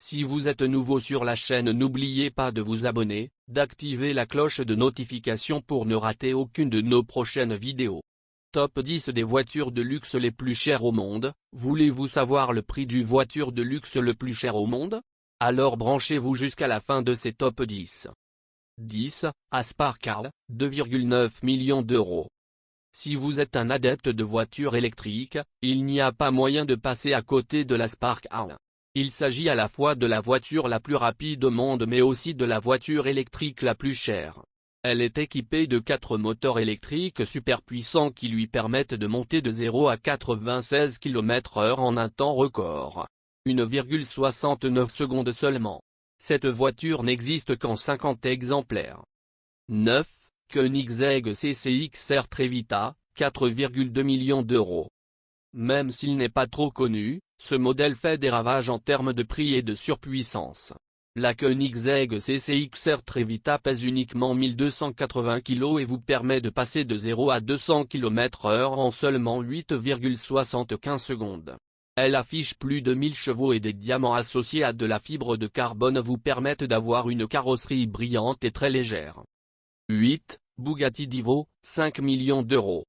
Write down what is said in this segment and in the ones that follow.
Si vous êtes nouveau sur la chaîne, n'oubliez pas de vous abonner, d'activer la cloche de notification pour ne rater aucune de nos prochaines vidéos. Top 10 des voitures de luxe les plus chères au monde. Voulez-vous savoir le prix du voiture de luxe le plus cher au monde? Alors branchez-vous jusqu'à la fin de ces top 10. 10. Aspar Car, 2,9 millions d'euros. Si vous êtes un adepte de voitures électriques, il n'y a pas moyen de passer à côté de l'Aspar Car. Il s'agit à la fois de la voiture la plus rapide au monde mais aussi de la voiture électrique la plus chère. Elle est équipée de 4 moteurs électriques super puissants qui lui permettent de monter de 0 à 96 km/h en un temps record. 1,69 secondes seulement. Cette voiture n'existe qu'en 50 exemplaires. 9. Koenigsegg CCXR Trevita, 4,2 millions d'euros. Même s'il n'est pas trop connu, ce modèle fait des ravages en termes de prix et de surpuissance. La Koenigsegg CCXR Trevita pèse uniquement 1280 kg et vous permet de passer de 0 à 200 km/h en seulement 8,75 secondes. Elle affiche plus de 1000 chevaux et des diamants associés à de la fibre de carbone vous permettent d'avoir une carrosserie brillante et très légère. 8. Bugatti Divo, 5 millions d'euros.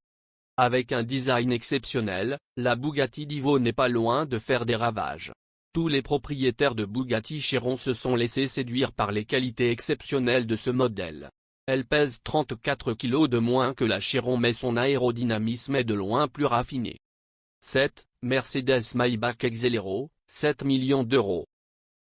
Avec un design exceptionnel, la Bugatti Divo n'est pas loin de faire des ravages. Tous les propriétaires de Bugatti Chiron se sont laissés séduire par les qualités exceptionnelles de ce modèle. Elle pèse 34 kg de moins que la Chiron mais son aérodynamisme est de loin plus raffiné. 7. Mercedes Maybach Exelero, 7 millions d'euros.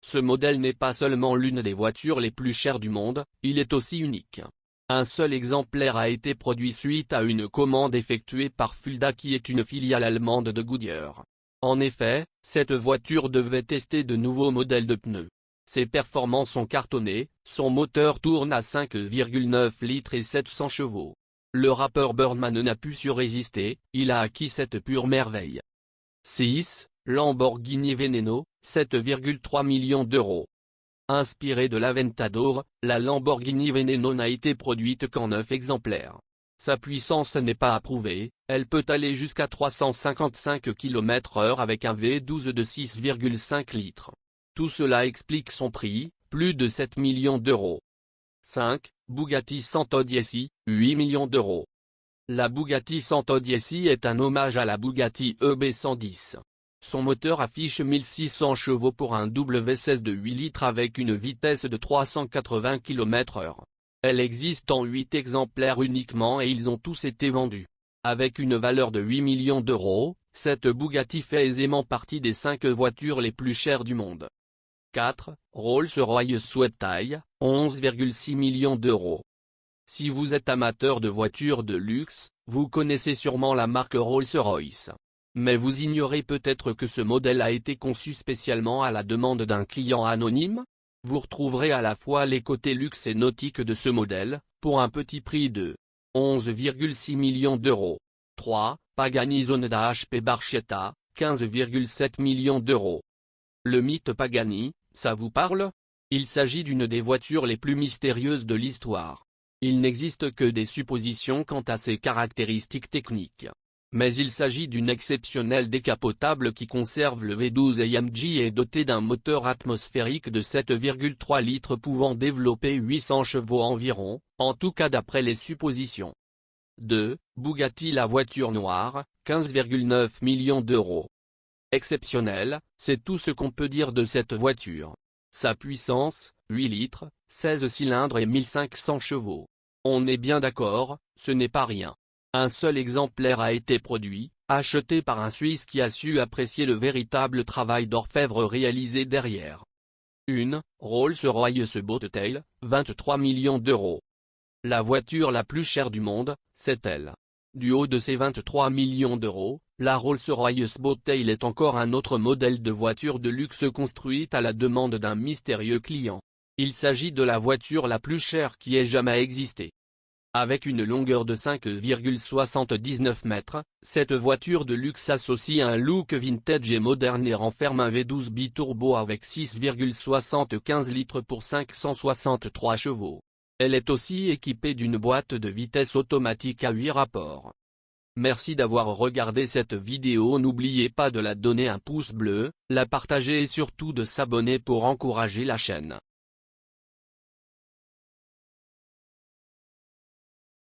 Ce modèle n'est pas seulement l'une des voitures les plus chères du monde, il est aussi unique. Un seul exemplaire a été produit suite à une commande effectuée par Fulda qui est une filiale allemande de Goodyear. En effet, cette voiture devait tester de nouveaux modèles de pneus. Ses performances sont cartonnées, son moteur tourne à 5,9 litres et 700 chevaux. Le rappeur Birdman n'a pu surrésister, il a acquis cette pure merveille. 6. Lamborghini Veneno, 7,3 millions d'euros. Inspirée de l'Aventador, la Lamborghini Veneno n'a été produite qu'en 9 exemplaires. Sa puissance n'est pas approuvée, elle peut aller jusqu'à 355 km/h avec un V12 de 6,5 litres. Tout cela explique son prix, plus de 7 millions d'euros. 5. Bugatti Santo-Dieci, 8 millions d'euros. La Bugatti Santo-Dieci est un hommage à la Bugatti EB110. Son moteur affiche 1600 chevaux pour un W16 de 8 litres avec une vitesse de 380 km/h. Elle existe en 8 exemplaires uniquement et ils ont tous été vendus. Avec une valeur de 8 millions d'euros, cette Bugatti fait aisément partie des 5 voitures les plus chères du monde. 4. Rolls-Royce Sweat-Tail, 11,6 millions d'euros. Si vous êtes amateur de voitures de luxe, vous connaissez sûrement la marque Rolls-Royce. Mais vous ignorez peut-être que ce modèle a été conçu spécialement à la demande d'un client anonyme? Vous retrouverez à la fois les côtés luxe et nautique de ce modèle, pour un petit prix de 11,6 millions d'euros. 3. Pagani Zonda HP Barchetta, 15,7 millions d'euros. Le mythe Pagani, ça vous parle? Il s'agit d'une des voitures les plus mystérieuses de l'histoire. Il n'existe que des suppositions quant à ses caractéristiques techniques. Mais il s'agit d'une exceptionnelle décapotable qui conserve le V12 AMG et est dotée d'un moteur atmosphérique de 7,3 litres pouvant développer 800 chevaux environ, en tout cas d'après les suppositions. 2. Bugatti la voiture noire, 15,9 millions d'euros. Exceptionnelle, c'est tout ce qu'on peut dire de cette voiture. Sa puissance, 8 litres, 16 cylindres et 1500 chevaux. On est bien d'accord, ce n'est pas rien. Un seul exemplaire a été produit, acheté par un Suisse qui a su apprécier le véritable travail d'orfèvre réalisé derrière. 1. Rolls-Royce Boattail, 23 millions d'euros. La voiture la plus chère du monde, c'est elle. Du haut de ses 23 millions d'euros, la Rolls-Royce Boattail est encore un autre modèle de voiture de luxe construite à la demande d'un mystérieux client. Il s'agit de la voiture la plus chère qui ait jamais existé. Avec une longueur de 5,79 mètres, cette voiture de luxe associe un look vintage et moderne et renferme un V12 biturbo avec 6,75 litres pour 563 chevaux. Elle est aussi équipée d'une boîte de vitesse automatique à 8 rapports. Merci d'avoir regardé cette vidéo, n'oubliez pas de la donner un pouce bleu, la partager et surtout de s'abonner pour encourager la chaîne.